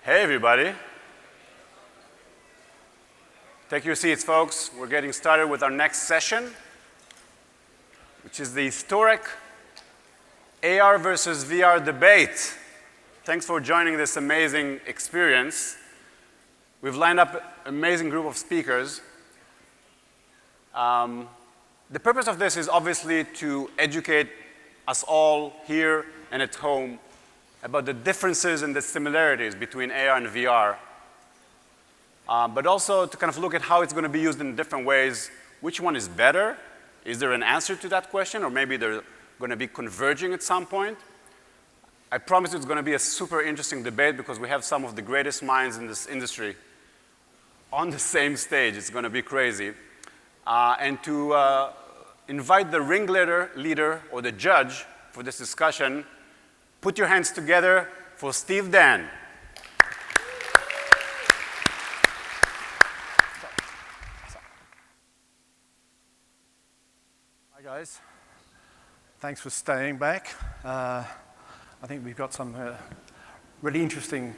Hey, everybody. Take your seats, folks. We're getting started with our next session, which is the historic AR versus VR debate. Thanks for joining this amazing experience. We've lined up an amazing group of speakers. The purpose of this is obviously to educate us all here and at home about the differences and the similarities between AR and VR, but also to kind of look at how it's going to be used in different ways. Which one is better? Is there an answer to that question? Or maybe they're going to be converging at some point. I promise it's going to be a super interesting debate because we have some of the greatest minds in this industry on the same stage. It's going to be crazy. And to invite the ringleader or the judge for this discussion, put your hands together for Steve Dann. Hi, guys. Thanks for staying back. I think we've got some really interesting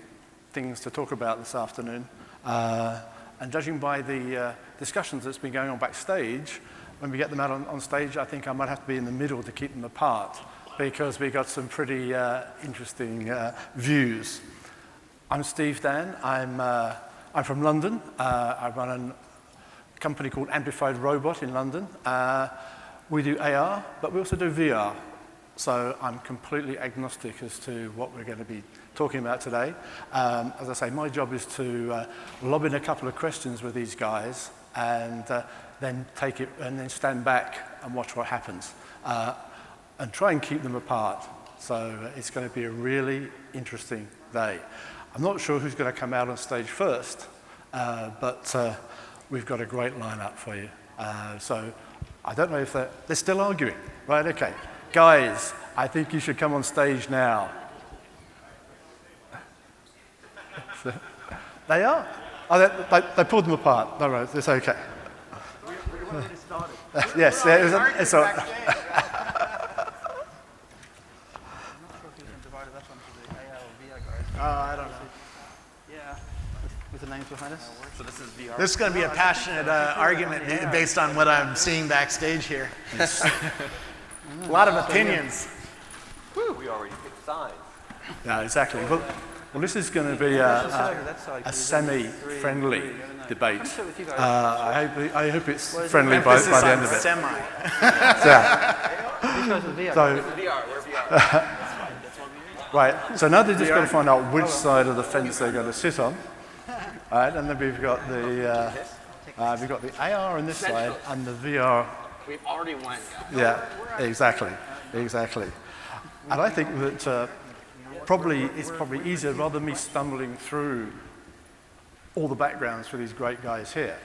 things to talk about this afternoon. And judging by the discussions that's been going on backstage, when we get them out on stage, I think I might have to be in the middle to keep them apart, because we got some pretty interesting views. I'm Steve Dann. I'm from London. I run a company called Amplified Robot in London. We do AR, but we also do VR. So I'm completely agnostic as to what we're going to be talking about today. As I say, my job is to lob in a couple of questions with these guys and then take it and then stand back and watch what happens. And try and keep them apart. So it's going to be a really interesting day. I'm not sure who's going to come out on stage first, but we've got a great lineup for you. So I don't know if they're still arguing. Right, okay. Guys, I think you should come on stage now. They are? Oh, they pulled them apart. No, right, it's okay. We wanted to start it. Yes, it's all right. I don't know. Yeah. With the names behind us? So this is VR. This is going to be a passionate argument based on what I'm seeing backstage here. A lot of opinions. We already picked sides. Yeah, exactly. Well, this is going to be a semi-friendly debate. I hope it's friendly by the end of it. Semi. So, We're VR. right, so now they've just got to find out which side of the fence they're going to sit on. All right, and then we've got the AR on this side and the VR. We've already won. Yeah, exactly. And I think that it's probably easier, rather than me stumbling through all the backgrounds for these great guys here.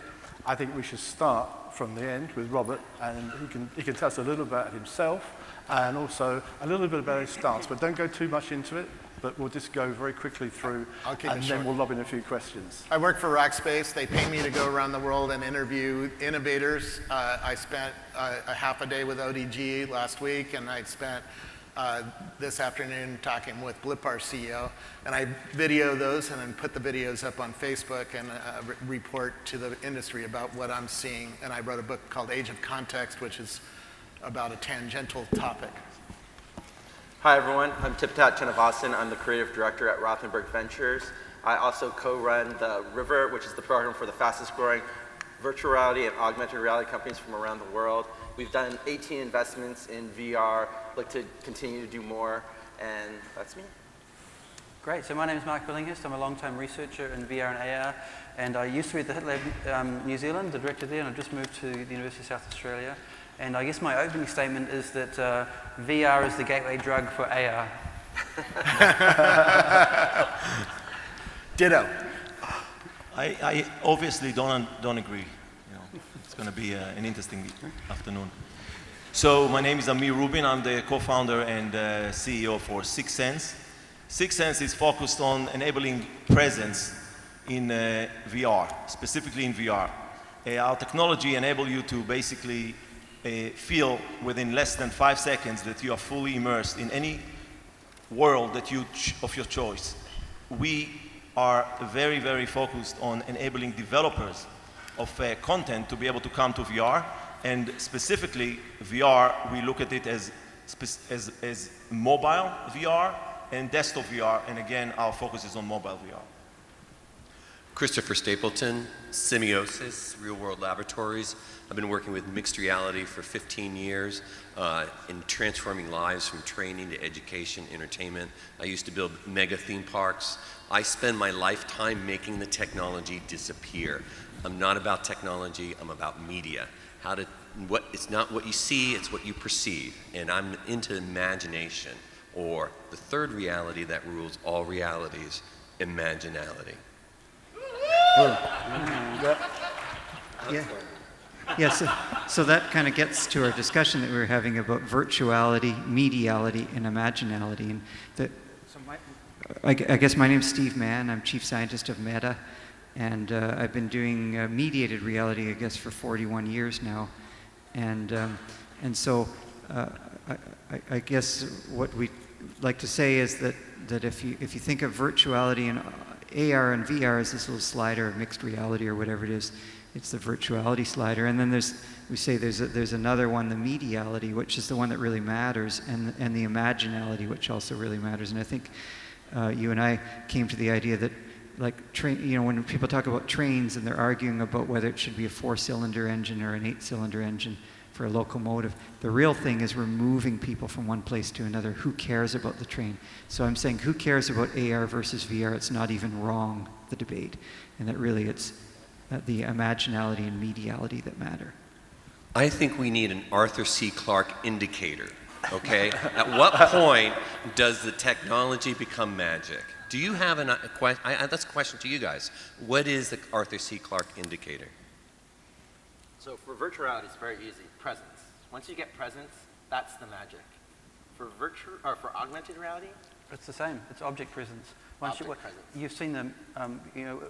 I think we should start from the end with Robert, and he can tell us a little about himself and also a little bit about his stance, but don't go too much into it, but we'll just go very quickly through, and then we'll lob in a few questions. I work for Rackspace. They pay me to go around the world and interview innovators. I spent a half a day with ODG last week, and I spent this afternoon talking with Blipar CEO, and I video those and then put the videos up on Facebook and report to the industry about what I'm seeing. And I wrote a book called Age of Context, which is about a tangential topic. Hi everyone, I'm Tipatat Chennavasin. I'm the creative director at Rothenberg Ventures. I also co-run the River, which is the program for the fastest growing virtual reality and augmented reality companies from around the world. We've done 18 investments in VR, look to continue to do more, and that's me. Great, so my name is Mark Billinghurst. I'm a long-time researcher in VR and AR, and I used to be at the Hit Lab New Zealand, the director there, and I've just moved to the University of South Australia. And I guess my opening statement is that VR is the gateway drug for AR. Ditto. I obviously don't agree. It's going to be an interesting afternoon. So my name is Amir Rubin. I'm the co-founder and CEO for Sixth Sense. Sixth Sense is focused on enabling presence in VR, specifically in VR. Our technology enables you to basically feel within less than 5 seconds that you are fully immersed in any world that of your choice. We are very, very focused on enabling developers of content to be able to come to VR. And specifically, VR, we look at it as mobile VR and desktop VR. And again, our focus is on mobile VR. Christopher Stapleton, Semiosis, Real World Laboratories. I've been working with mixed reality for 15 years in transforming lives from training to education, entertainment. I used to build mega theme parks. I spend my lifetime making the technology disappear. I'm not about technology, I'm about media. It's not what you see, it's what you perceive. And I'm into imagination, or the third reality that rules all realities, imaginality. So that kind of gets to our discussion that we were having about virtuality, mediality, and imaginality. And I guess my name's Steve Mann. I'm chief scientist of Meta, and I've been doing mediated reality, I guess, for 41 years now. And so I guess what we like to say is that if you think of virtuality and AR and VR as this little slider of mixed reality or whatever it is, it's the virtuality slider. And then we say there's another one, the mediality, which is the one that really matters, and the imaginality, which also really matters. And I think you and I came to the idea that, like, when people talk about trains and they're arguing about whether it should be a 4-cylinder engine or an 8-cylinder engine for a locomotive, the real thing is we're moving people from one place to another. Who cares about the train? So I'm saying, who cares about AR versus VR? It's not even wrong, the debate, and that really it's the imaginality and mediality that matter. I think we need an Arthur C. Clarke indicator, okay? At what point does the technology become magic? Do you have a question? That's a question to you guys. What is the Arthur C. Clarke indicator? So for virtual reality, it's very easy. Presence. Once you get presence, that's the magic. For augmented reality, It's the same. It's object presence. You've seen them,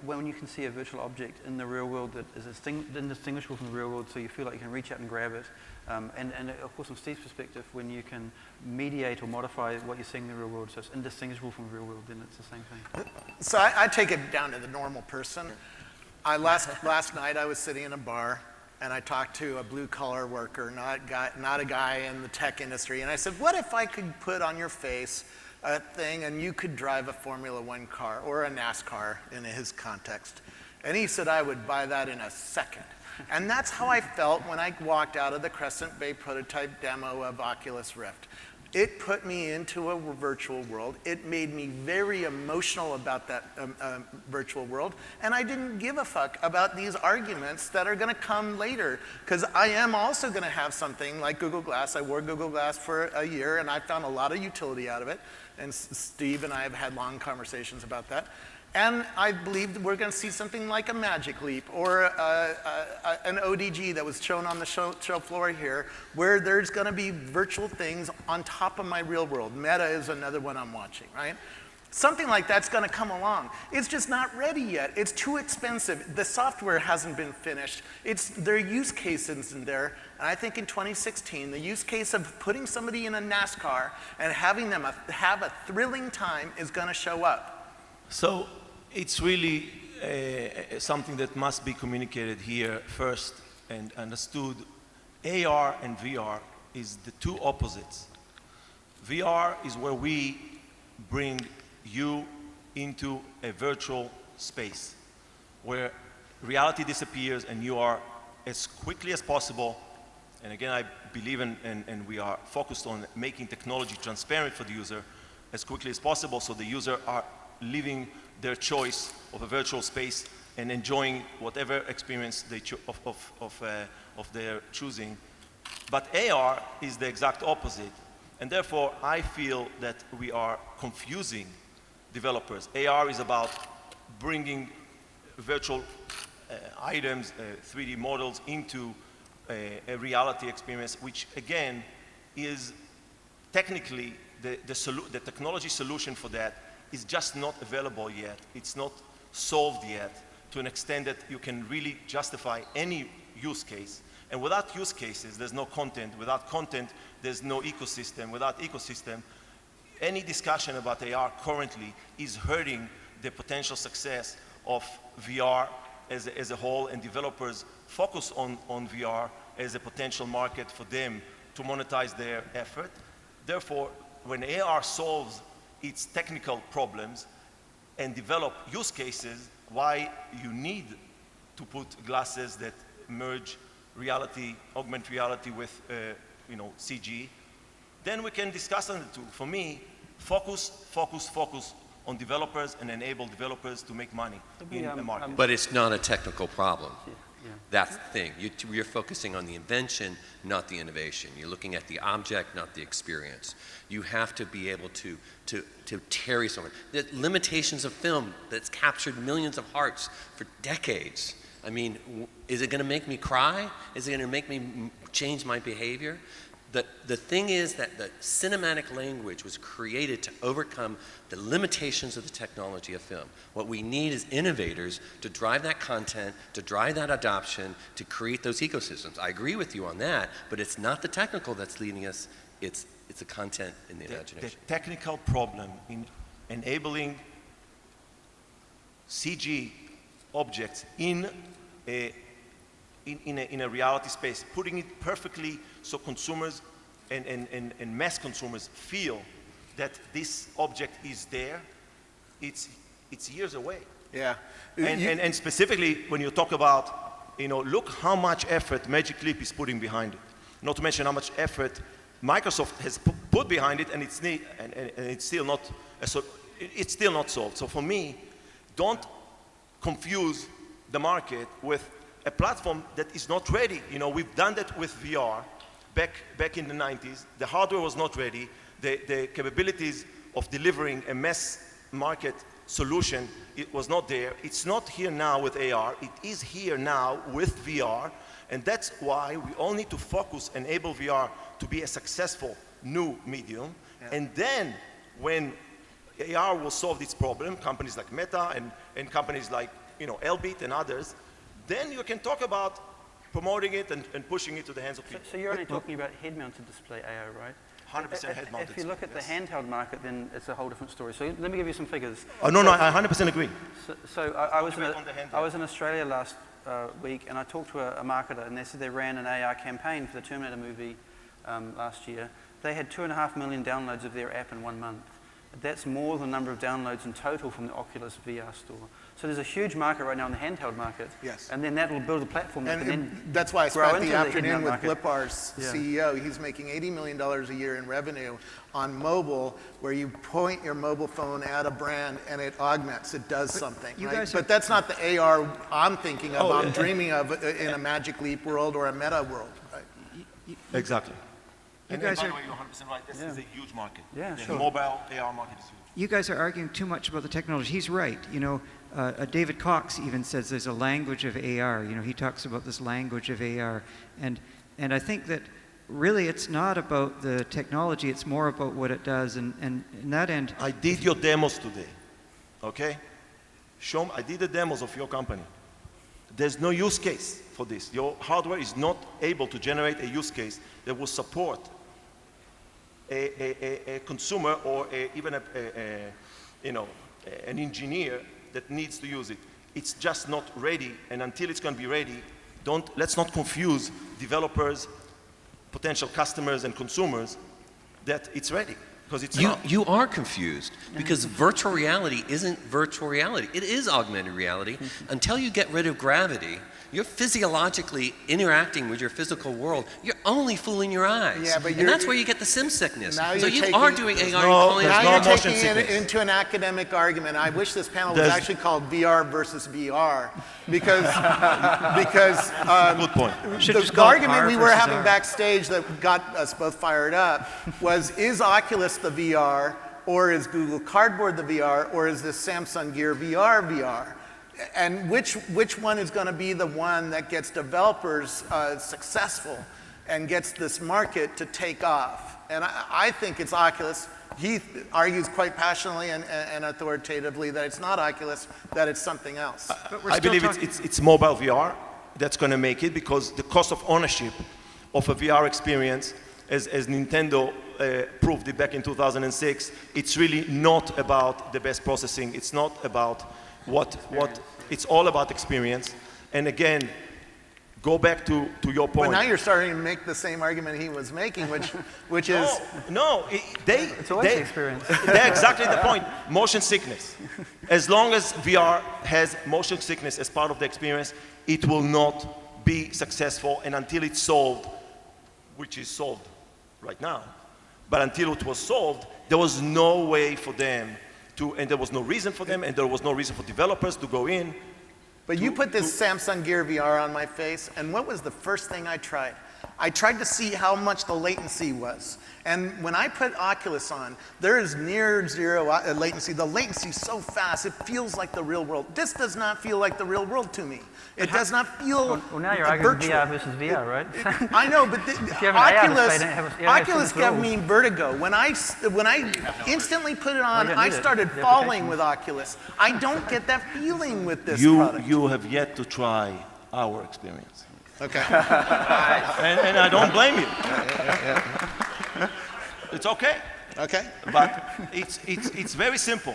when you can see a virtual object in the real world that is indistinguishable from the real world, so you feel like you can reach out and grab it. And of course, from Steve's perspective, when you can mediate or modify what you're seeing in the real world, so it's indistinguishable from the real world, then it's the same thing. So I take it down to the normal person. Last night I was sitting in a bar, and I talked to a blue-collar worker, not a guy in the tech industry, and I said, what if I could put on your face a thing and you could drive a Formula One car or a NASCAR in his context? And he said I would buy that in a second. And that's how I felt when I walked out of the Crescent Bay prototype demo of Oculus Rift. It put me into a virtual world. It made me very emotional about that virtual world. And I didn't give a fuck about these arguments that are going to come later. Because I am also going to have something like Google Glass. I wore Google Glass for a year, and I found a lot of utility out of it. And Steve and I have had long conversations about that. And I believe we're going to see something like a Magic Leap or an ODG that was shown on the show floor here, where there's going to be virtual things on top of my real world. Meta is another one I'm watching, right? Something like that's going to come along. It's just not ready yet. It's too expensive. The software hasn't been finished. Their use case isn't there. And I think in 2016, the use case of putting somebody in a NASCAR and having them have a thrilling time is going to show up. So it's really something that must be communicated here first and understood. AR and VR is the two opposites. VR is where we bring you into a virtual space where reality disappears and you are as quickly as possible. And again, I believe and we are focused on making technology transparent for the user as quickly as possible, so the user are living their choice of a virtual space and enjoying whatever experience of their choosing. But AR is the exact opposite. And therefore, I feel that we are confusing developers. AR is about bringing virtual items, 3D models into a reality experience, which again is technically the technology solution for that is just not available yet. It's not solved yet to an extent that you can really justify any use case. And without use cases, there's no content. Without content, there's no ecosystem. Without ecosystem, any discussion about AR currently is hurting the potential success of VR as a whole, and developers focus on VR as a potential market for them to monetize their effort. Therefore, when AR solves its technical problems and develop use cases, why you need to put glasses that merge reality, augmented reality with CG, then we can discuss on the two. For me, focus on developers and enable developers to make money in the market. But it's not a technical problem. Yeah. That's the thing. You're focusing on the invention, not the innovation. You're looking at the object, not the experience. You have to be able to carry someone. The limitations of film that's captured millions of hearts for decades. I mean, is it going to make me cry? Is it going to make me change my behavior? The thing is that the cinematic language was created to overcome the limitations of the technology of film. What we need is innovators to drive that content, to drive that adoption, to create those ecosystems. I agree with you on that, but it's not the technical that's leading us, it's the content and the imagination. The technical problem in enabling CG objects in a reality space, putting it perfectly so consumers and mass consumers feel that this object is there, it's years away. Yeah. And specifically when you talk about, look how much effort Magic Leap is putting behind it. Not to mention how much effort Microsoft has put behind it, and it's still not solved. So for me, don't confuse the market with a platform that is not ready. We've done that with VR back in the 90s. The hardware was not ready. The capabilities of delivering a mass market solution, it was not there. It's not here now with AR. It is here now with VR. And that's why we all need to focus, enable VR to be a successful new medium. Yeah. And then when AR will solve this problem, companies like Meta and companies like Elbit and others, then you can talk about promoting it and pushing it to the hands of people. So you're only talking about head-mounted display AR, right? 100% head-mounted. If you look at the handheld market, then it's a whole different story. So let me give you some figures. Oh, no, I 100% agree. So I was in Australia last week, and I talked to a marketer, and they said they ran an AR campaign for the Terminator movie last year. They had 2.5 million downloads of their app in 1 month. That's more than the number of downloads in total from the Oculus VR store. So there's a huge market right now in the handheld market. Yes. And then that will build a platform that can then that's why I spent the afternoon with market. Blipar's CEO. He's making $80 million a year in revenue on mobile, where you point your mobile phone at a brand and it augments, it does something. Right? But that's not the AR I'm thinking of, I'm dreaming of in a Magic Leap world or a Meta world. Right? Exactly. And by the way, you're 100% right. This is a huge market. Yeah, the sure. mobile AR market is huge. You guys are arguing too much about the technology. He's right. David Cox even says there's a language of AR. He talks about this language of AR. And I think that really it's not about the technology, it's more about what it does. And in that end... I did your demos today, okay? I did the demos of your company. There's no use case for this. Your hardware is not able to generate a use case that will support a consumer or even an engineer that needs to use it. It's just not ready, and until it's going to be ready, let's not confuse developers, potential customers, and consumers that it's ready, because it's not. You are confused, because virtual reality isn't virtual reality. It is augmented reality. Until you get rid of gravity, you're physiologically interacting with your physical world. You're only fooling your eyes. Yeah, but and that's where you get the sim sickness. Now So you're you are doing AR. Now you're taking it into an academic argument. I wish this panel was actually called VR versus VR, because good point. The argument we were having backstage that got us both fired up was, is Oculus the VR, or is Google Cardboard the VR, or is this Samsung Gear VR? And which one is going to be the one that gets developers successful and gets this market to take off? And I think it's Oculus. He argues quite passionately and authoritatively that it's not Oculus, that it's something else. I believe it's mobile VR that's going to make it, because the cost of ownership of a VR experience, as Nintendo proved it back in 2006. It's really not about the best processing. It's not about it's all about experience. And again, go back to your point. But now you're starting to make the same argument he was making, which is... It's always the experience. They're exactly the point. Motion sickness. As long as VR has motion sickness as part of the experience, it will not be successful. And until it's solved, which is solved right now, but until it was solved, there was no way for them to, and there was no reason for them, and there was no reason for developers to go in. But you put this Samsung Gear VR on my face, and what was the first thing I tried? I tried to see how much the latency was. And when I put Oculus on, there is near zero latency. The latency is so fast, it feels like the real world. This does not feel like the real world to me. It does not feel Well, now you're arguing virtual. VR versus VR, right? I know, but Oculus gave me vertigo. When I instantly put it on, I started falling with Oculus. I don't get that feeling with this product. You have yet to try our experience. Okay. and I don't blame you. It's okay. Okay. But it's very simple.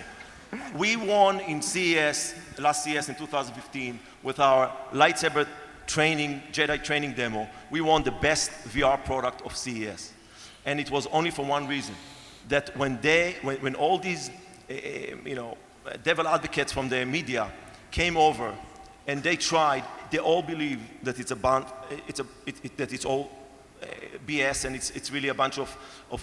We won in CES, last CES in 2015, with our lightsaber training, Jedi training demo. We won the best VR product of CES. And it was only for one reason, that when all these devil advocates from the media came over and they tried, they all believe that it's that it's all BS and it's really a bunch of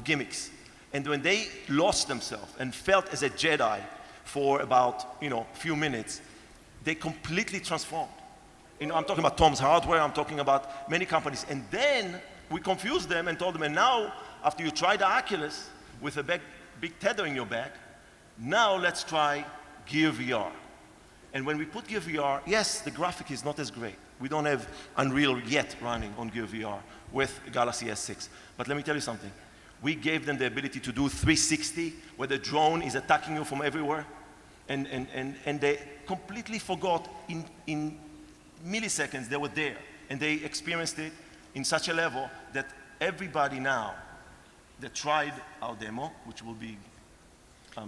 gimmicks. And when they lost themselves and felt as a Jedi for about few minutes, they completely transformed. I'm talking about Tom's Hardware, I'm talking about many companies. And then we confused them and told them, and now after you try the Oculus with a big tether in your back, now let's try Gear VR. And when we put Gear VR, yes, the graphic is not as great. We don't have Unreal yet running on Gear VR with Galaxy S6. But let me tell you something. We gave them the ability to do 360, where the drone is attacking you from everywhere. And they completely forgot in milliseconds they were there. And they experienced it in such a level that everybody now that tried our demo, which will be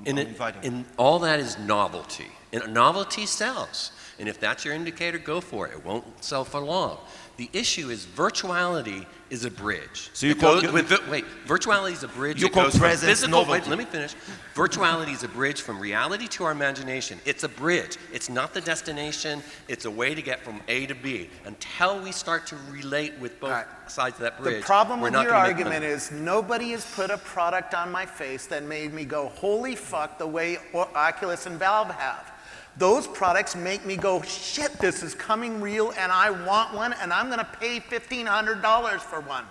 inviting. And all that is novelty. And novelty sells. And if that's your indicator, go for it. It won't sell for long. The issue is virtuality is a bridge. So you virtuality is a bridge. You call presence novelty. Wait, let me finish. Virtuality is a bridge from reality to our imagination. It's a bridge. It's not the destination. It's a way to get from A to B. Until we start to relate with both sides of that bridge, the problem with your argument is nobody has put a product on my face that made me go, holy fuck, the way Oculus and Valve have. Those products make me go, shit, this is coming real and I want one and I'm gonna pay $1,500 for one.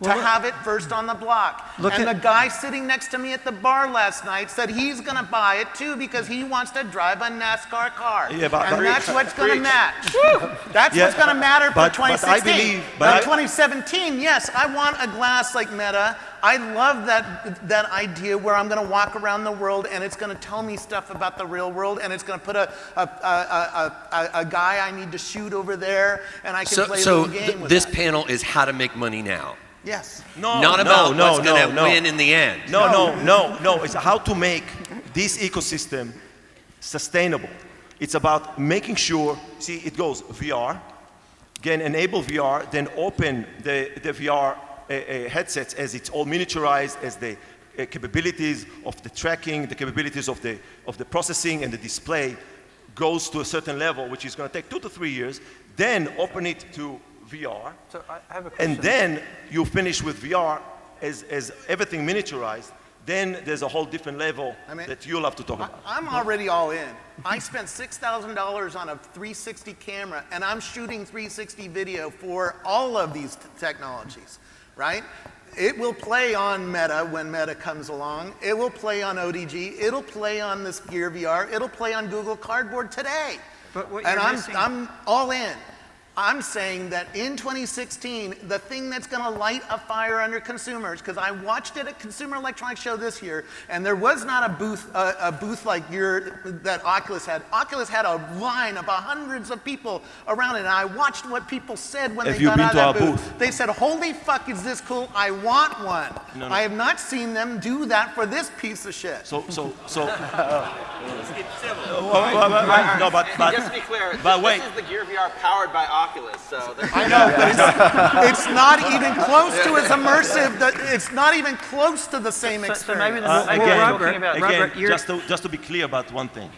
To have it first on the block. And the guy sitting next to me at the bar last night said he's gonna buy it too because he wants to drive a NASCAR car. Yeah, and that's what's gonna match. That's what's gonna matter for 2016. But 2017, yes, I want a glass like Meta. I love that idea where I'm going to walk around the world and it's going to tell me stuff about the real world and it's going to put a guy I need to shoot over there and I can play a little game with this that. panel is how to make money now. Yes. Not about what's going to win in the end. No. It's how to make this ecosystem sustainable. It's about making sure, see, it goes VR, again, enable VR, then open the VR headsets as it's all miniaturized, as the capabilities of the tracking, the capabilities of the processing and the display goes to a certain level, which is going to take 2 to 3 years, then open it to VR. So I have a question. And then you finish with VR as everything miniaturized. Then there's a whole different level that you'll have to talk about. I'm already all in. I spent $6,000 on a 360 camera and I'm shooting 360 video for all of these technologies. Right? It will play on Meta when Meta comes along. It will play on ODG. It'll play on this Gear VR. It'll play on Google Cardboard today. But what and you're missing, I'm all in. I'm saying that in 2016, the thing that's going to light a fire under consumers, because I watched it at Consumer Electronics Show this year, and there was not a booth like that Oculus had. Oculus had a line of hundreds of people around it, and I watched what people said when they got out of that booth. They said, "Holy fuck, is this cool? I want one." No. I have not seen them do that for this piece of shit. So. Just to be clear, this is the Gear VR powered by Oculus, so I know, but it's not even close to as immersive. It's not even close to the same experience. So maybe Robert, just to be clear about one thing,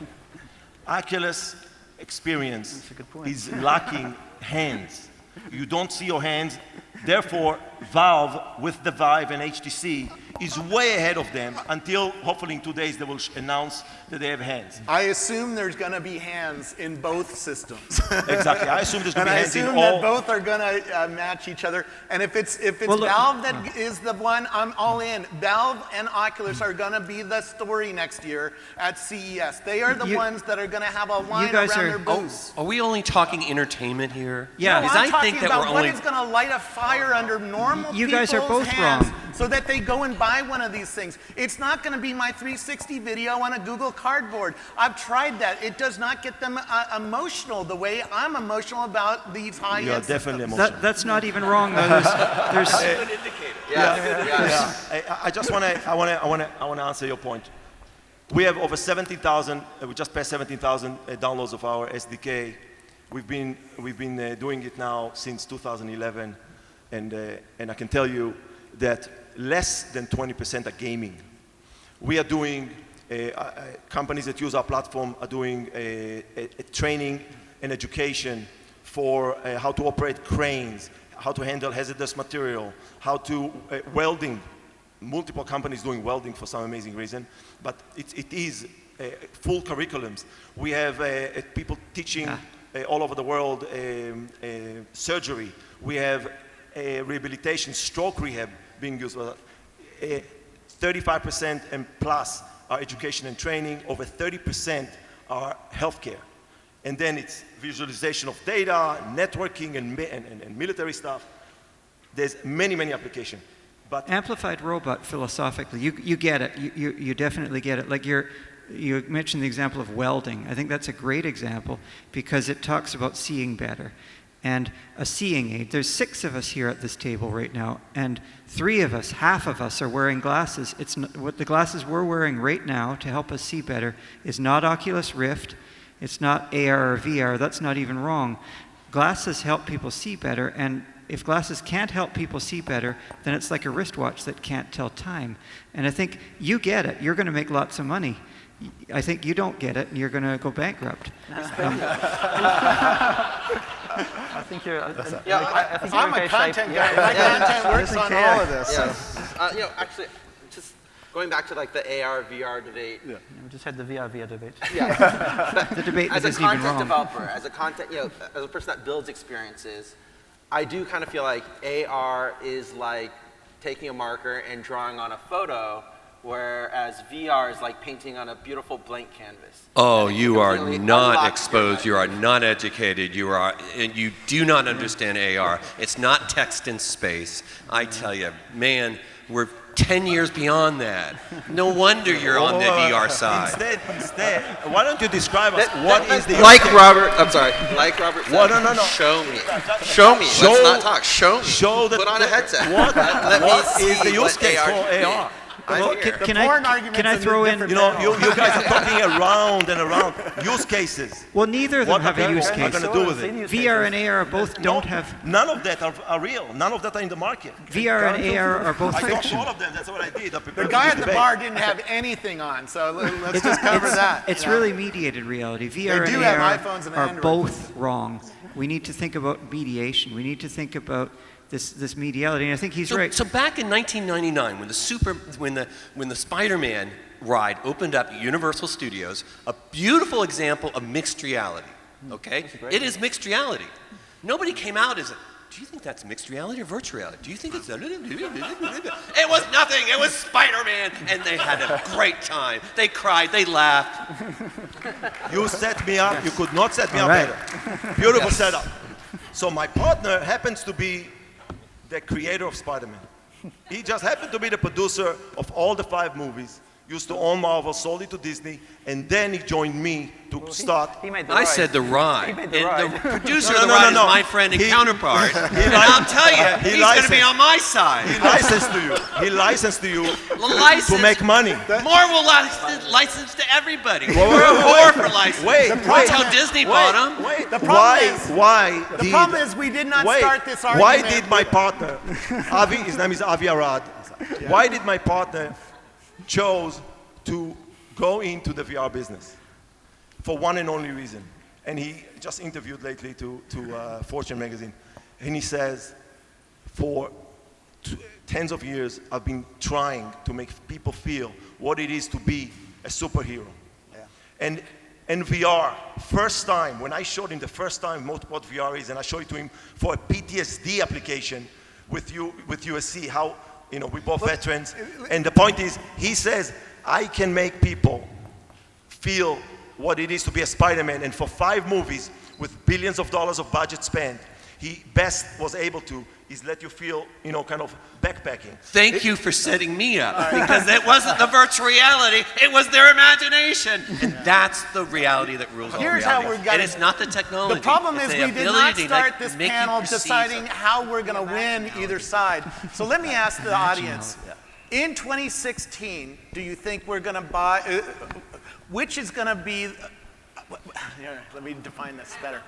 Oculus experience is lacking hands. You don't see your hands. Therefore, Valve with the Vive and HTC is way ahead of them until hopefully in 2 days they will announce that they have hands. I assume there's going to be hands in both systems. Exactly. I assume there's going to be hands in all. And I assume that both are going to match each other. And if it's Valve that is the one, I'm all in. Valve and Oculus are going to be the story next year at CES. They are the ones that are going to have a line around their booths. Are we only talking entertainment here? Yeah. No, I'm talking about what is going to light a fire under normal people's guys are both hands wrong. so that they go and buy one of these things. It's not going to be my 360 video on a Google Cardboard. I've tried that. It does not get them emotional the way I'm emotional about these high-end systems. You're definitely emotional. That's not even wrong, though. There's I just want to answer your point. We have over 17,000. We just passed 17,000 downloads of our SDK. We've been doing it now since 2011, and I can tell you that less than 20% are gaming. We are doing companies that use our platform are doing a training and education for how to operate cranes, how to handle hazardous material, how to welding. Multiple companies doing welding for some amazing reason, but it is full curriculums. We have people teaching all over the world surgery. We have rehabilitation, stroke rehab being used. 35% and plus are education and training. Over 30% are healthcare. And then it's visualization of data, networking, and military stuff. There's many, many applications. But Amplified Robot, philosophically, you get it. You definitely get it. Like you mentioned the example of welding. I think that's a great example because it talks about seeing better. And a seeing aid, there's 6 of us here at this table right now, and 3 of us, half of us, are wearing glasses. It's not, what the glasses we're wearing right now to help us see better is not Oculus Rift, it's not AR or VR, that's not even wrong. Glasses help people see better, and if glasses can't help people see better, then it's like a wristwatch that can't tell time. And I think you get it. You're going to make lots of money. I think you don't get it, and you're going to go bankrupt. I think you're. I'm a content guy. My content works on all of this. Yeah. Actually, just going back to like the AR VR debate. Yeah. We just had the VR debate. Yeah. The debate as a isn't even content wrong. developer, as a person that builds experiences, I do kind of feel like AR is like taking a marker and drawing on a photo, whereas VR is like painting on a beautiful blank canvas. Oh, you are not exposed. You are not educated. You do not understand AR. It's not text in space. I tell you, man, we're 10 years beyond that. No wonder you're on the VR side. Instead, why don't you describe us what is the like Robert said, no. Show me. Let's not talk. Show me. Put on a headset. What is the use case for AR? Can I throw in? You know, you guys are talking around and around use cases. Well, neither of them have a use What are case. going to do with it? VR and AR both don't have. None of that are real. None of that are in the market. VR and AR are both I talked fiction. to all of them. That's what I did. The guy at the bar didn't have anything on, so let's just cover that. It's really mediated reality. VR They do and have AR iPhones and are Android. both wrong. We need to think about mediation. We need to think about this mediality, and I think he's right. So back in 1999, when the Spider-Man ride opened up at Universal Studios, a beautiful example of mixed reality. Okay, it is mixed reality. Nobody came out as, do you think that's mixed reality or virtual reality? Do you think it's? It was nothing. It was Spider-Man, and they had a great time. They cried. They laughed. You set me up. You could not set me up better. Beautiful setup. So my partner happens to be the creator of Spider-Man. He just happened to be the producer of all the 5 movies, used to own Marvel, sold it to Disney, and then he joined me to start. He made the I ride. said the ride. He made the And ride. the producer of the ride is my friend and counterpart. And I'll tell you, he's going to be on my side. He licensed to you. He licensed to you License. to make money. Marvel license to everybody. We're a whore for license. Wait, That's how Disney bought them. Wait, The problem is- why The problem is we did not wait, start this argument. why did my partner, Avi, his name is Avi Arad, why did my partner chose to go into the VR business? For one and only reason. And he just interviewed lately to Fortune magazine. And he says, for tens of years, I've been trying to make people feel what it is to be a superhero. Yeah. And VR, first time, when I showed him the first time what VR is, and I showed it to him for a PTSD application with USC, how, you know, we're both veterans. And the point is, he says, I can make people feel what it is to be a Spider-Man. And for 5 movies with billions of dollars of budget spent, he best was able to is let you feel, you know, kind of backpacking. Thank you for setting me up, because it wasn't the virtual reality, it was their imagination. And that's the reality that rules all Here's reality. how we're gonna- And it's not the technology. The problem it's is the we did not ability to, start like, this make you panel perceive deciding something. how we're going to win either side. So let me ask the audience. In 2016, do you think we're going to buy, which is going to be, here, let me define this better.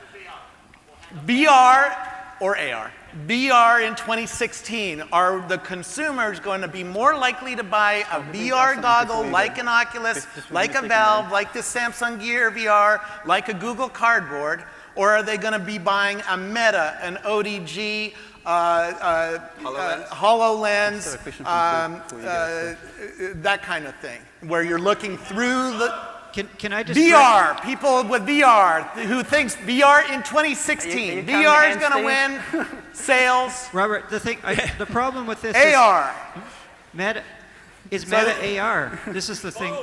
VR or AR? VR in 2016, are the consumers going to be more likely to buy a VR goggle like an Oculus, like a Valve, like the Samsung Gear VR, like a Google Cardboard, or are they going to be buying a Meta, an ODG, HoloLens, that kind of thing, where you're looking through the Can I just VR, people with VR, who thinks VR in 2016, VR is going to win sales, Robert, the problem with this AR. is Meta AR. This is the thing.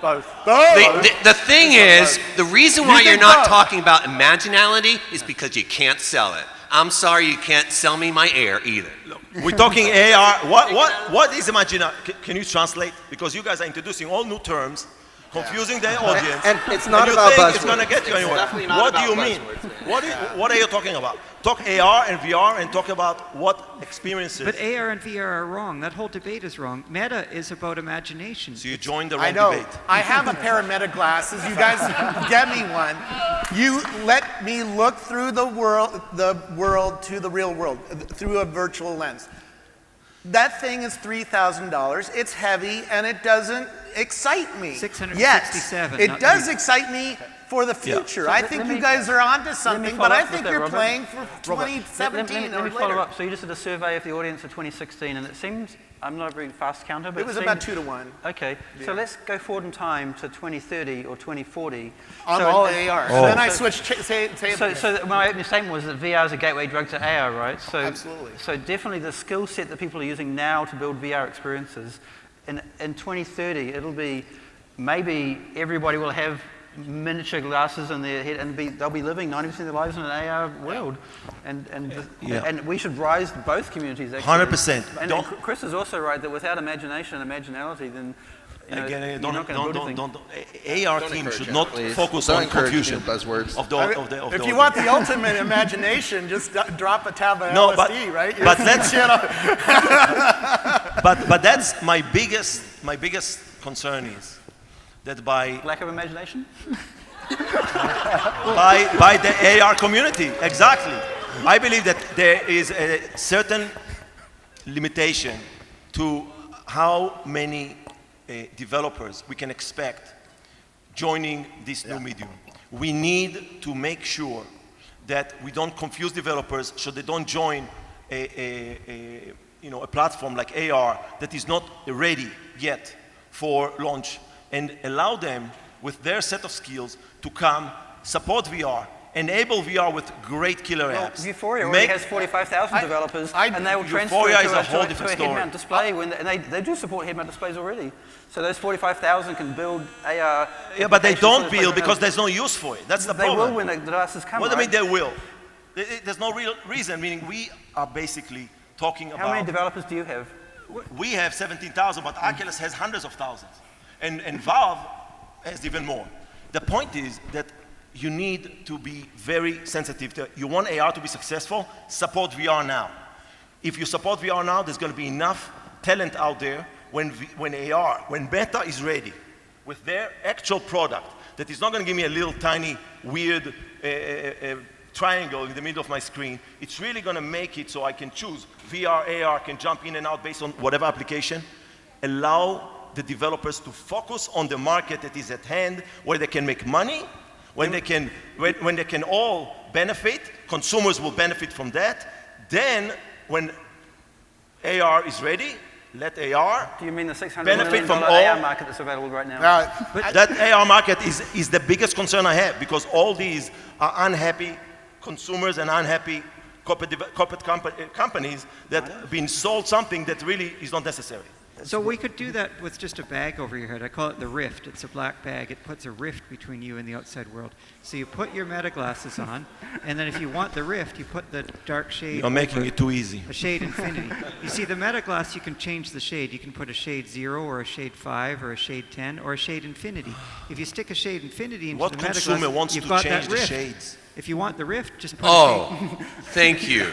Both. The thing is, the reason why You you're think not both. talking about imaginality is because you can't sell it. I'm sorry, you can't sell me my air either. We're talking AR. What is imagination? Can you translate? Because you guys are introducing all new terms, confusing the audience. And it's not you about think buzzwords. it's going to get you anywhere. definitely not What do about you mean? What are you talking about? Talk AR and VR and talk about what experiences. But AR and VR are wrong. That whole debate is wrong. Meta is about imagination. So you joined the I wrong know. debate. I have a pair of Meta glasses. You guys get me one. You let me look through the world to the real world through a virtual lens. That thing is $3,000. It's heavy and it doesn't excite me. $667, Yes, it not does me. excite me for the future. So I let think me- you guys are onto Let me something, follow but I up with think that, you're Robert. playing for Let 2017 me or follow later. up. So you just did a survey of the audience for 2016, and it seems, I'm not a very fast counter, but It was seemed- about 2 to 1. Okay, so let's go forward in time to 2030 or 2040. On So all it- AR. Oh. Then I switched. Say So my opening statement was that VR is a gateway drug to AR, right? So, Absolutely. So definitely the skill set that people are using now to build VR experiences, in 2030, it'll be, maybe everybody will have miniature glasses in their head and they'll be living 90% of their lives in an AR world. And we should rise both communities, actually. 100%. And Don't- Chris is also right that without imagination and imaginality, then you're not going to build anything. AR team should not focus Don't on encourage confusion new buzzwords. of the If you want the ultimate imagination, just drop a tab of No, LSD, right? but let's- but that's my biggest concern is that by Lack of imagination? by the AR community, exactly. I believe that there is a certain limitation to how many developers we can expect joining this new medium. We need to make sure that we don't confuse developers so they don't join a platform like AR that is not ready yet for launch, and allow them with their set of skills to come support VR, enable VR with great killer Well, apps. Euphoria already has 45,000 developers, and they will transfer Euphoria to is a a whole to different a story. head-mount display, and they do support head-mount displays already. So those 45,000 can build AR. Yeah, but they applications don't for the build because playground. there's no use for it. That's the They problem. will when the glasses come. What do you mean right? they will? There's no real reason, meaning we are basically talking about... How many developers do you have? We have 17,000, but Oculus has hundreds of thousands. And Valve has even more. The point is that you need to be very sensitive to, you want AR to be successful, support VR now. If you support VR now, there's going to be enough talent out there when Meta is ready with their actual product that is not going to give me a little tiny weird triangle in the middle of my screen. It's really going to make it so I can choose VR, AR, can jump in and out based on whatever application. Allow the developers to focus on the market that is at hand, where they can make money, when they can all benefit. Consumers will benefit from that. Then, when AR is ready, let AR Do you mean the $600 benefit million from AR all. market that's available right now? But that AR market is the biggest concern I have, because all these are unhappy consumers and unhappy corporate companies that have been sold something that really is not necessary. So we could do that with just a bag over your head. I call it the rift. It's a black bag. It puts a rift between you and the outside world. So you put your meta glasses on, and then if you want the rift, you put the dark shade. You're making it too easy. A shade infinity. You see, the meta glass, you can change the shade. You can put a shade 0 or a shade 5 or a shade 10 or a shade infinity. If you stick a shade infinity into the meta glass, consumer wants you've to got change that the rift. shades? If you want the rift, just put a shade. Thank you.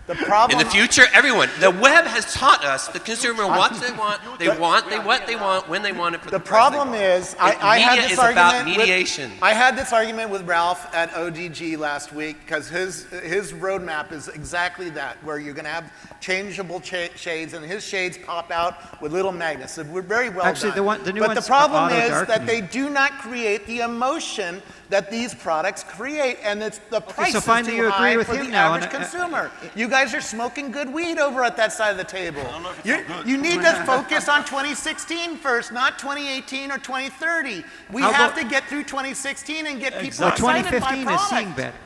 The problem In the future, everyone, the web has taught us the consumer wants what they want, what they want, when they want it. For the problem is, I had this about argument. mediation. I had this argument with Ralph at ODG last week because his roadmap is exactly that, where you're going to have changeable shades, and his shades pop out with little magnets. So we're very well Actually, done. the new but the ones problem are is that auto-darkening. they do not create the emotion that these products create, and it's the price is finally too you agree high with for him the now, average and, consumer. You guys are smoking good weed over at that side of the table. You need to focus on 2016 first, not 2018 or 2030. We How have about- to get through 2016 and get people Well, excited by 2015 is seeing product. better.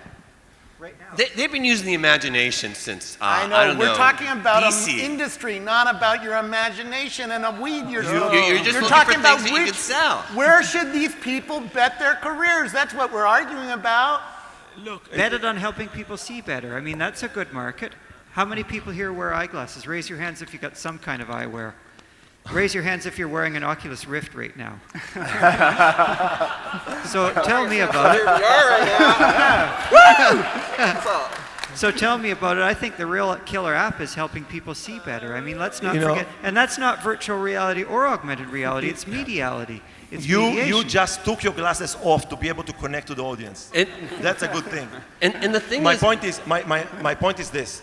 They've been using the imagination since, I know, I don't we're know, talking about BC. an industry, not about your imagination and a weed you're smoking. You're just looking talking for about things that you can sell. where should these people bet their careers? That's what we're arguing about. Look, Betted on helping people see better. I mean, that's a good market. How many people here wear eyeglasses? Raise your hands if you got some kind of eyewear. Raise your hands if you're wearing an Oculus Rift right now. So tell me about it. So tell me about it. I think the real killer app is helping people see better. I mean, let's not forget. And that's not virtual reality or augmented reality. It's mediality. It's you mediation. just took your glasses off to be able to connect to the audience. That's a good thing. And the thing My is, point is this.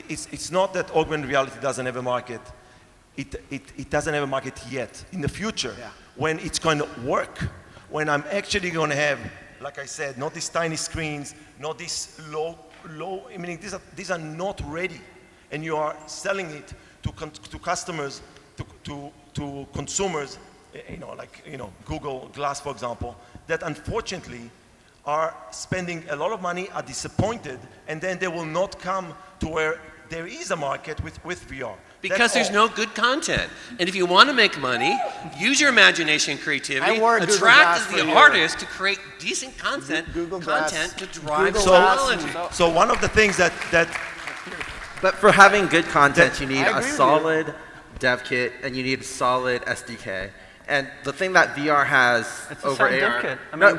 It's not that augmented reality doesn't have a market. It doesn't have a market yet. In the future, when it's going to work, when I'm actually going to have, like I said, not these tiny screens, not this low, I mean, these are not ready. And you are selling it to customers, to consumers, Google Glass, for example, that unfortunately are spending a lot of money, are disappointed, and then they will not come to where there is a market with VR. because there's no good content. And if you want to make money, use your imagination and creativity, attract the artists to create decent content, to drive technology. So one of the things that But for having good content, you need a solid dev kit and you need a solid SDK. And the thing that VR has over AR, dev kit. I mean,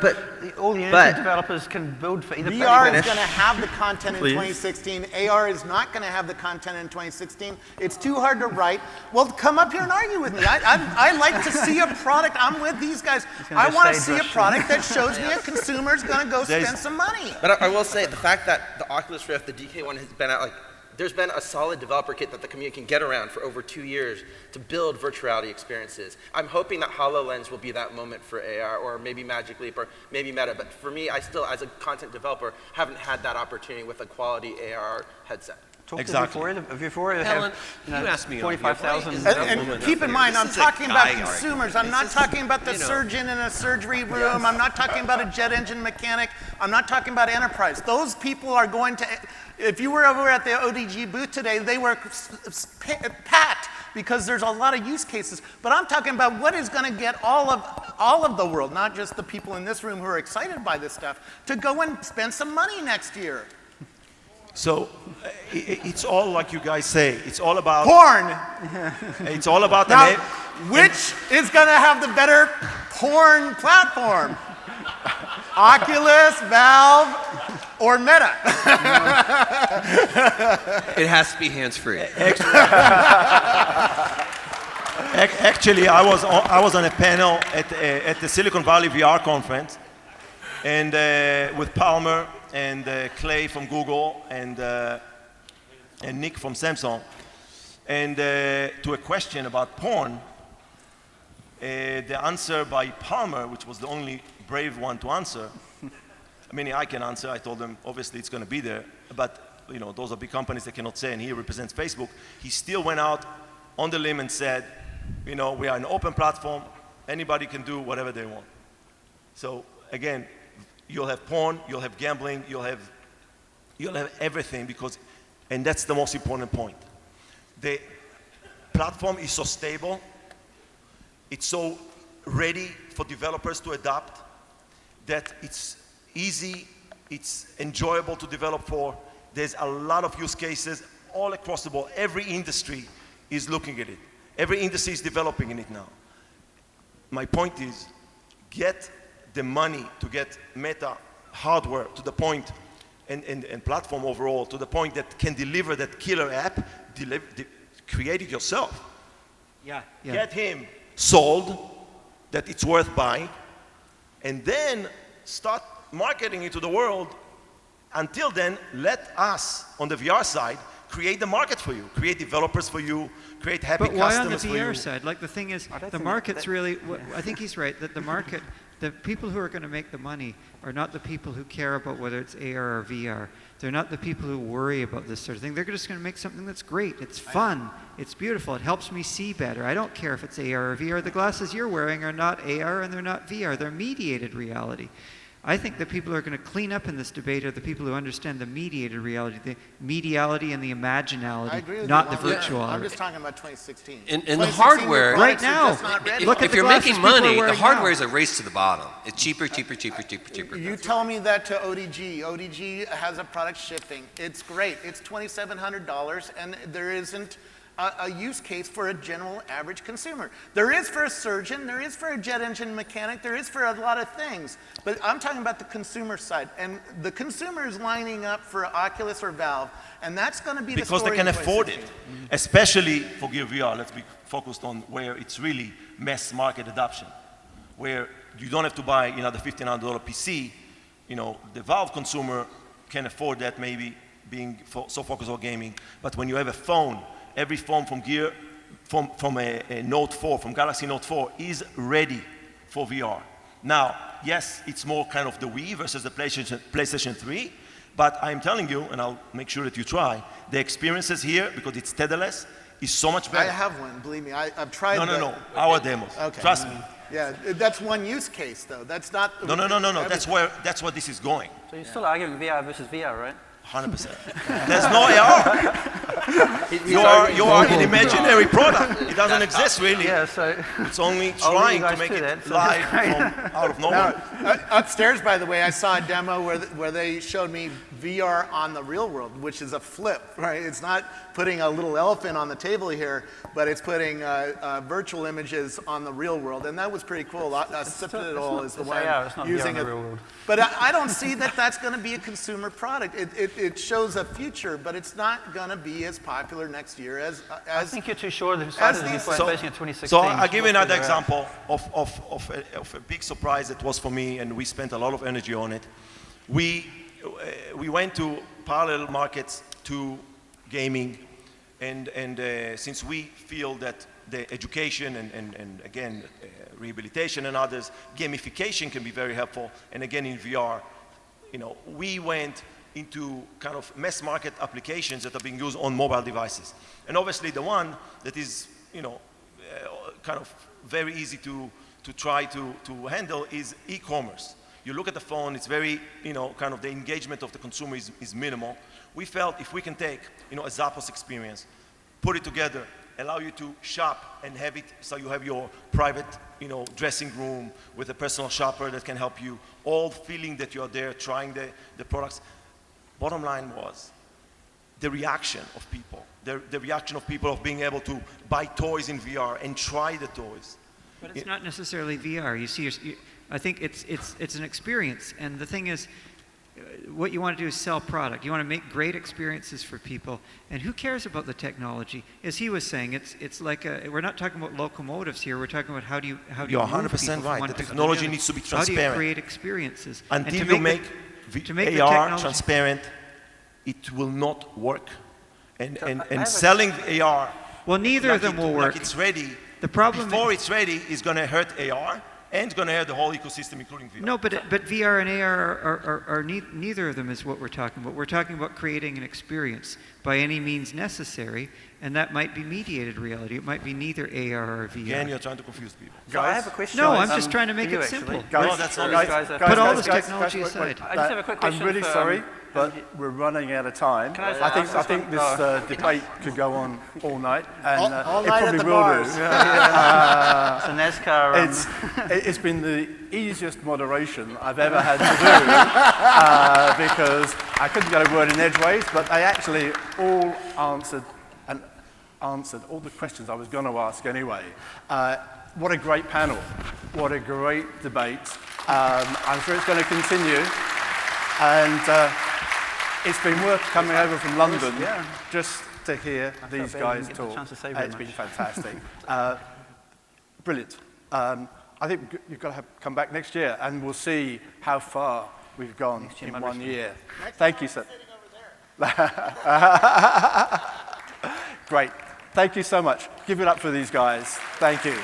all the Unity developers can build for either VR is going to have the content in 2016. AR is not going to have the content in 2016. It's too hard to write. Well, come up here and argue with me. I like to see a product. I'm with these guys. I want to see a product that shows me a consumer's going to go spend some money. But I will say the fact that the Oculus Rift, the DK one, has been out there's been a solid developer kit that the community can get around for over 2 years to build virtual reality experiences. I'm hoping that HoloLens will be that moment for AR, or maybe Magic Leap, or maybe Meta. But for me, I still, as a content developer, haven't had that opportunity with a quality AR headset. Exactly. Helen, you asked me 45,000. And keep in mind, I'm talking about consumers. I'm not talking about the surgeon in a surgery room. I'm not talking about a jet engine mechanic. I'm not talking about enterprise. Those people are going to, if you were over at the ODG booth today, they were packed because there's a lot of use cases. But I'm talking about what is going to get all of the world, not just the people in this room who are excited by this stuff, to go and spend some money next year. So it's all like you guys say. It's all about porn. It's all about now, which is going to have the better porn platform? Oculus, Valve, or Meta? It has to be hands-free. Actually, I was on a panel at the Silicon Valley VR conference, and with Palmer and Clay from Google and Nick from Samsung, and to a question about porn, the answer by Palmer, which was the only brave one to answer. I mean, I can answer. I told them, obviously, it's going to be there. But, you know, those are big companies that cannot say, and he represents Facebook. He still went out on the limb and said, you know, we are an open platform. Anybody can do whatever they want. So, again, you'll have porn, you'll have gambling, you'll have everything because, and that's the most important point. The platform is so stable. It's so ready for developers to adopt that it's easy, it's enjoyable to develop for. There's a lot of use cases all across the board. Every industry is looking at it. Every industry is developing in it now. My point is, get the money to get Meta hardware to the point, and platform overall, to the point that can deliver that killer app, create it yourself. Yeah. Get him sold, that it's worth buying, and then start marketing it to the world. Until then, let us, on the VR side, create the market for you, create developers for you, create happy customers for you. But why on the VR side? Like the thing is, the market's really, I think he's right, that the market, the people who are going to make the money are not the people who care about whether it's AR or VR. They're not the people who worry about this sort of thing. They're just going to make something that's great. It's fun. It's beautiful. It helps me see better. I don't care if it's AR or VR. The glasses you're wearing are not AR and they're not VR. They're mediated reality. I think the people who are going to clean up in this debate are the people who understand the mediated reality, the mediality and the imaginality, not the virtuality. I'm just talking about 2016. And the hardware, right now, if you're making money, the hardware is a race to the bottom. It's cheaper, cheaper, cheaper, cheaper, cheaper. You tell me that to ODG. ODG has a product shipping. It's great. It's $2,700, and there isn't a use case for a general average consumer. There is for a surgeon, there is for a jet engine mechanic, there is for a lot of things. But I'm talking about the consumer side. And the consumer is lining up for Oculus or Valve, and that's going to be the story. Because they can afford it, especially for Gear VR. Let's be focused on where it's really mass market adoption, where you don't have to buy, you know, the $1,500 PC. You know, the Valve consumer can afford that, maybe being so focused on gaming. But when you have a phone, every phone from Gear, from a Note 4, from Galaxy Note 4, is ready for VR. Now, yes, it's more kind of the Wii versus the PlayStation 3, but I'm telling you, and I'll make sure that you try, the experiences here, because it's tetherless, is so much better. I have one, believe me. I've tried No, our demos. Okay. Trust me. Yeah, that's one use case, though. That's not... No. That's where this is going. So you're still arguing VR versus VR, right? 100%. There's no AR. You are an imaginary product. It doesn't exist really. Yeah, so it's only trying to make it live from out of nowhere. Now, upstairs, by the way, I saw a demo where they showed me VR on the real world, which is a flip, right? It's not putting a little elephant on the table here, but it's putting virtual images on the real world, and that was pretty cool. Citadel is the one using it. But I don't see that that's going to be a consumer product. It shows a future, but it's not going to be as popular next year as I think you're too short of facing in 2016. So I'll give you another example of a big surprise that was for me, and we spent a lot of energy on it. We went to parallel markets to gaming, and since we feel that the education and again, rehabilitation and others, gamification can be very helpful, and again in VR, you know, we went into kind of mass market applications that are being used on mobile devices. And obviously the one that is, you know, kind of very easy to try to handle is e-commerce. You look at the phone, it's very, you know, kind of the engagement of the consumer is minimal. We felt if we can take, you know, a Zappos experience, put it together allow you to shop and have it so you have your private, dressing room with a personal shopper that can help you, all feeling that you're there trying the products. Bottom line was the reaction of people, the reaction of people of being able to buy toys in VR and try the toys. But it's not necessarily VR. You see, I think it's an experience, and the thing is, what you want to do is sell product. You want to make great experiences for people, and who cares about the technology? As he was saying, it's like we're not talking about locomotives here. We're talking about how do you You're move 100% right. The people technology together. needs to be How do you transparent. create experiences? Until you make AR transparent, it will not work. And selling AR, well, neither of them will work. Like it's ready. The problem before it's ready is going to hurt AR. And it's going to have the whole ecosystem, including VR. No, but VR and AR are neither of them is what we're talking about. We're talking about creating an experience by any means necessary, and that might be mediated reality. It might be neither AR or VR. Again, you're trying to confuse people. So I have a question. No, I'm just trying to make it simple. No, that's all. Put all this technology aside. I just have a quick question. I'm really sorry, but we're running out of time. I think this debate could go on all night, and all it night probably at the will bars. do. It's a NASCAR. It's been the easiest moderation I've ever had to do because I couldn't get a word in edgeways, but they actually all answered all the questions I was going to ask anyway. What a great panel. What a great debate. I'm sure it's going to continue. And it's been worth coming over from London just to hear these guys talk. It's been fantastic. Brilliant. I think you've got to come back next year, and we'll see how far we've gone in 1 year. Thank you, sir. Great. Thank you so much. Give it up for these guys. Thank you.